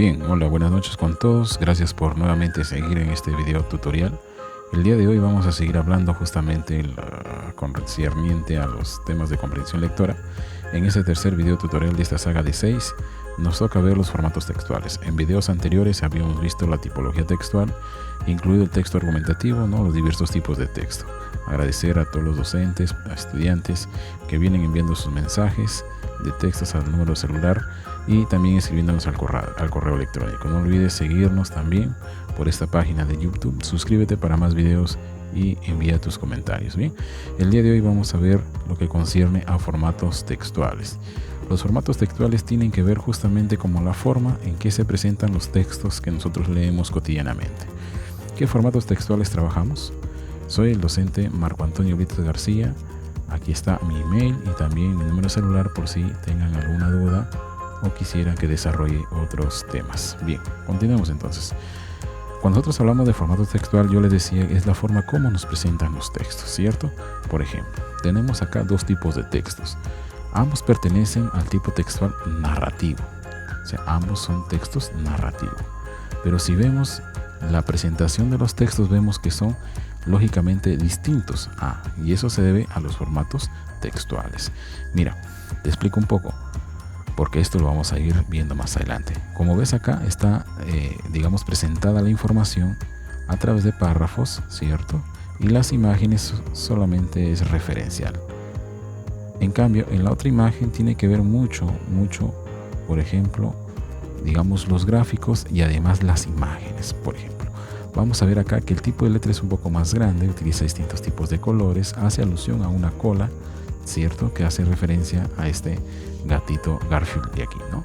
Bien, hola, buenas noches con todos. Gracias por nuevamente seguir en este video tutorial. El día de hoy vamos a seguir hablando justamente concerniente a los temas de comprensión lectora. En este tercer video tutorial de esta saga de 6 nos toca ver los formatos textuales. En videos anteriores habíamos visto la tipología textual, incluido el texto argumentativo, los diversos tipos de texto. Agradecer a todos los docentes, a estudiantes que vienen enviando sus mensajes de textos al número celular y también escribiéndonos al correo electrónico. No olvides seguirnos también por esta página de YouTube. Suscríbete para más videos y envía tus comentarios. Bien, el día de hoy vamos a ver lo que concierne a formatos textuales. Los formatos textuales tienen que ver justamente con la forma en que se presentan los textos que nosotros leemos cotidianamente. ¿Qué formatos textuales trabajamos? Soy el docente Marco Antonio Britos García. Aquí está mi email y también mi número celular por si tengan alguna duda o quisieran que desarrolle otros temas. Bien, continuemos entonces. Cuando nosotros hablamos de formato textual, yo les decía, es la forma como nos presentan los textos, ¿cierto? Por ejemplo, tenemos acá dos tipos de textos. Ambos pertenecen al tipo textual narrativo. O sea, ambos son textos narrativos. Pero si vemos la presentación de los textos, vemos que son lógicamente distintos. Y eso se debe a los formatos textuales. Mira, te explico un poco, porque esto lo vamos a ir viendo más adelante. Como ves acá está, digamos, presentada la información a través de párrafos, ¿cierto? Y las imágenes solamente es referencial. En cambio, en la otra imagen tiene que ver mucho, por ejemplo, digamos, los gráficos y además las imágenes, por ejemplo. Vamos a ver acá que el tipo de letra es un poco más grande, utiliza distintos tipos de colores, hace alusión a una cola, ¿cierto? Que hace referencia a este gatito Garfield de aquí, ¿no?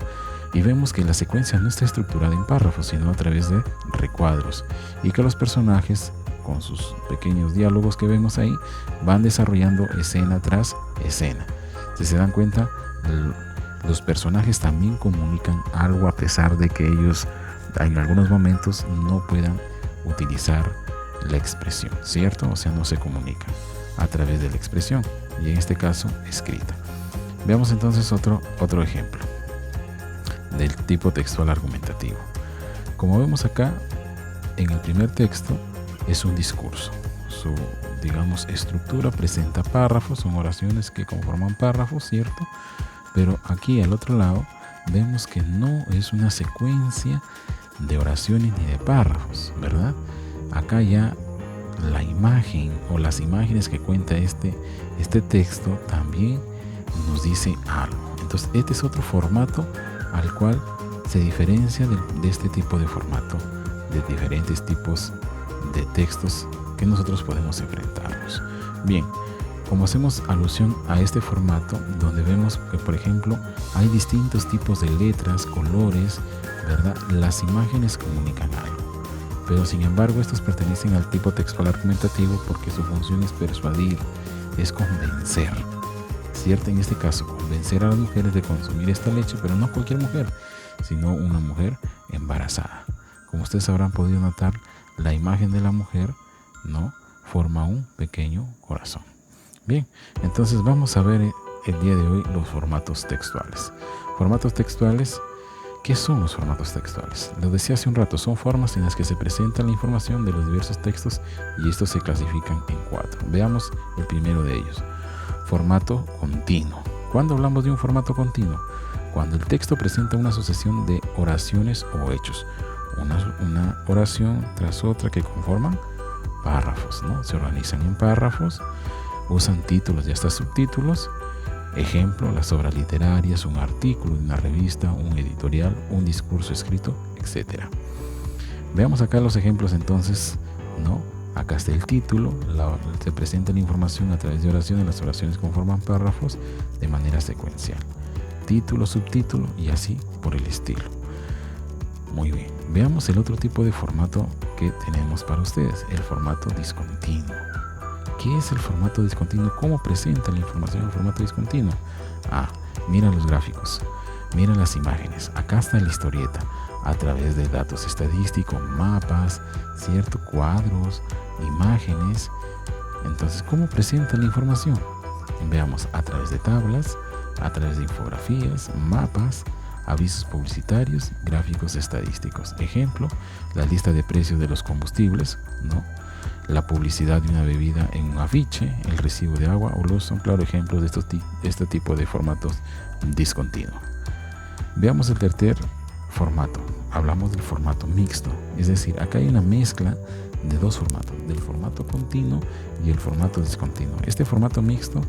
Y vemos que la secuencia no está estructurada en párrafos, sino a través de recuadros, y que los personajes, con sus pequeños diálogos que vemos ahí, van desarrollando escena tras escena. Si se dan cuenta, los personajes también comunican algo a pesar de que ellos en algunos momentos no puedan utilizar la expresión, ¿cierto? O sea, no se comunican a través de la expresión, y en este caso escrita. Veamos entonces otro ejemplo del tipo textual argumentativo. Como vemos acá, en el primer texto es un discurso. Su, digamos, estructura presenta párrafos, son oraciones que conforman párrafos, ¿cierto? Pero aquí al otro lado vemos que no es una secuencia de oraciones ni de párrafos, ¿verdad? Acá ya la imagen o las imágenes que cuenta este texto también nos dice algo. Entonces este es otro formato al cual se diferencia de este tipo de formato, de diferentes tipos de textos que nosotros podemos enfrentarnos. Bien, como hacemos alusión a este formato, donde vemos que, por ejemplo, hay distintos tipos de letras, colores, ¿verdad? Las imágenes comunican algo, pero sin embargo estos pertenecen al tipo textual argumentativo porque su función es persuadir, es convencer, ¿cierto? En este caso, convencer a las mujeres de consumir esta leche, pero no cualquier mujer, sino una mujer embarazada. Como ustedes habrán podido notar, la imagen de la mujer, ¿no?, forma un pequeño corazón. Bien, entonces vamos a ver el día de hoy los formatos textuales. Formatos textuales, ¿qué son los formatos textuales? Lo decía hace un rato, son formas en las que se presenta la información de los diversos textos y estos se clasifican en 4. Veamos el primero de ellos. Formato continuo. ¿Cuándo hablamos de un formato continuo? Cuando el texto presenta una sucesión de oraciones o hechos. Una oración tras otra que conforman párrafos, ¿no? Se organizan en párrafos, usan títulos y hasta subtítulos. Ejemplo, las obras literarias, un artículo de una revista, un editorial, un discurso escrito, etc. Veamos acá los ejemplos entonces, ¿no? Acá está el título, se presenta la información a través de oraciones, las oraciones conforman párrafos de manera secuencial. Título, subtítulo y así por el estilo. Muy bien, veamos el otro tipo de formato que tenemos para ustedes, el formato discontinuo. ¿Qué es el formato discontinuo? ¿Cómo presenta la información en formato discontinuo? Mira los gráficos, mira las imágenes, acá está la historieta, a través de datos estadísticos, mapas, cierto, cuadros, imágenes. Entonces, ¿cómo presenta la información? Veamos, a través de tablas, a través de infografías, mapas, avisos publicitarios, gráficos estadísticos. Ejemplo, la lista de precios de los combustibles, ¿no? La publicidad de una bebida en un afiche, el recibo de agua o luz son claro ejemplos de este tipo de formatos discontinuos. Veamos el tercer formato. Hablamos del formato mixto, es decir, acá hay una mezcla de dos formatos, del formato continuo y el formato discontinuo. Este formato mixto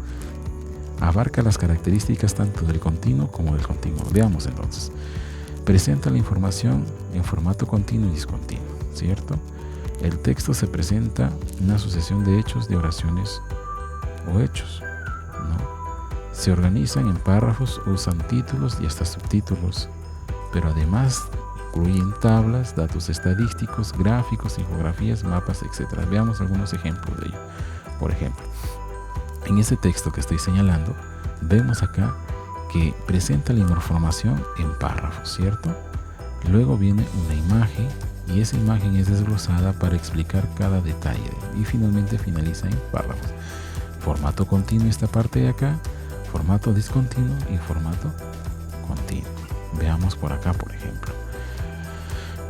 abarca las características tanto del continuo como del continuo. Veamos entonces. Presenta la información en formato continuo y discontinuo, ¿cierto? El texto se presenta una sucesión de hechos, de oraciones o hechos, ¿no? Se organizan en párrafos, usan títulos y hasta subtítulos, pero además incluyen tablas, datos estadísticos, gráficos, infografías, mapas, etc. Veamos algunos ejemplos de ello. Por ejemplo, en ese texto que estoy señalando, vemos acá que presenta la información en párrafos, ¿cierto? Luego viene una imagen y esa imagen es desglosada para explicar cada detalle y finalmente finaliza en párrafos. Formato continuo esta parte de acá, formato discontinuo y formato continuo. Veamos por acá, por ejemplo.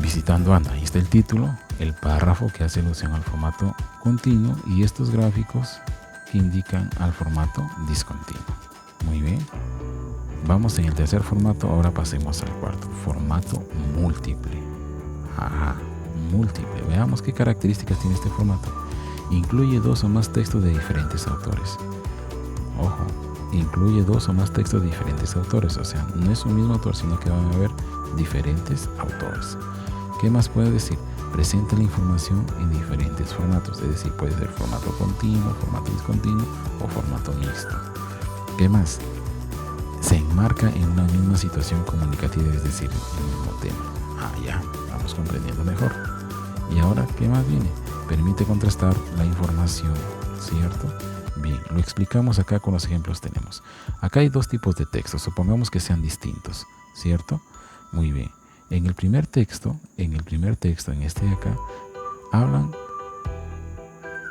Visitando Anda, ahí está el título, el párrafo que hace alusión al formato continuo y estos gráficos que indican al formato discontinuo. Muy bien. Vamos en el tercer formato, ahora pasemos al cuarto, formato múltiple. Múltiple. Veamos qué características tiene este formato. Incluye dos o más textos de diferentes autores. Ojo, incluye dos o más textos de diferentes autores, o sea, no es un mismo autor, sino que van a haber diferentes autores. ¿Qué más puede decir? Presenta la información en diferentes formatos, es decir, puede ser formato continuo, formato discontinuo o formato mixto. ¿Qué más? Se enmarca en una misma situación comunicativa, es decir, en el mismo tema. Ya, vamos comprendiendo mejor. Y ahora, ¿qué más viene? Permite contrastar la información, ¿cierto? Bien, lo explicamos acá con los ejemplos que tenemos. Acá hay dos tipos de textos, supongamos que sean distintos, ¿cierto? Muy bien. En el primer texto, en este de acá, hablan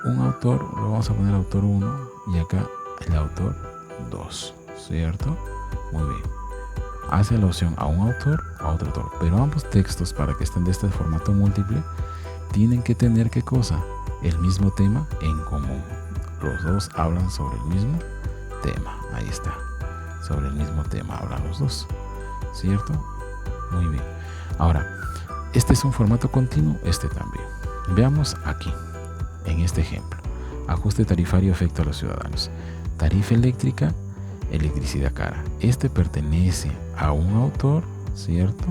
un autor, lo vamos a poner autor 1 y acá el autor 2, ¿cierto? Muy bien. Hace alusión a un autor, a otro autor, pero ambos textos, para que estén de este formato múltiple, tienen que tener ¿qué cosa? El mismo tema en común. Los dos hablan sobre el mismo tema. Ahí está. Sobre el mismo tema hablan los dos, ¿cierto? Muy bien. Ahora, este es un formato continuo, este también. Veamos aquí, en este ejemplo. Ajuste tarifario afecta a los ciudadanos. Tarifa eléctrica, electricidad cara. Este pertenece a un autor, ¿cierto?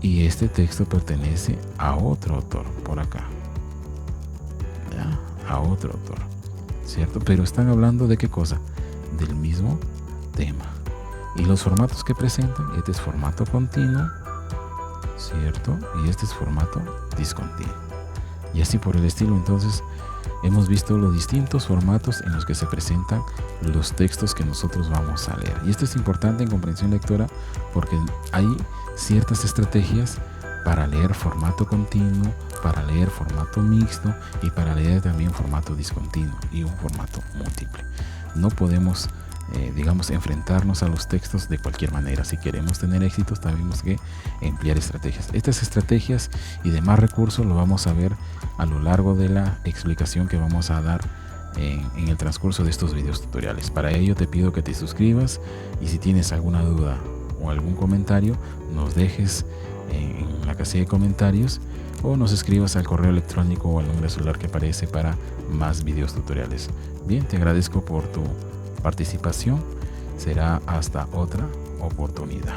Y este texto pertenece a otro autor, por acá. ¿Ya? A otro autor, ¿cierto? Pero están hablando de qué cosa? Del mismo tema. Y los formatos que presentan, este es formato continuo, ¿cierto? Y este es formato discontinuo. Y así por el estilo. Entonces, hemos visto los distintos formatos en los que se presentan los textos que nosotros vamos a leer. Y esto es importante en comprensión lectora porque hay ciertas estrategias para leer formato continuo, para leer formato mixto y para leer también formato discontinuo y un formato múltiple. No podemos enfrentarnos a los textos de cualquier manera. Si queremos tener éxitos, tenemos que emplear estrategias. Estas estrategias y demás recursos lo vamos a ver a lo largo de la explicación que vamos a dar en el transcurso de estos videos tutoriales. Para ello te pido que te suscribas y si tienes alguna duda o algún comentario, nos dejes en la casilla de comentarios o nos escribas al correo electrónico o al número celular que aparece para más videos tutoriales. Bien, te agradezco por tu participación. Será hasta otra oportunidad.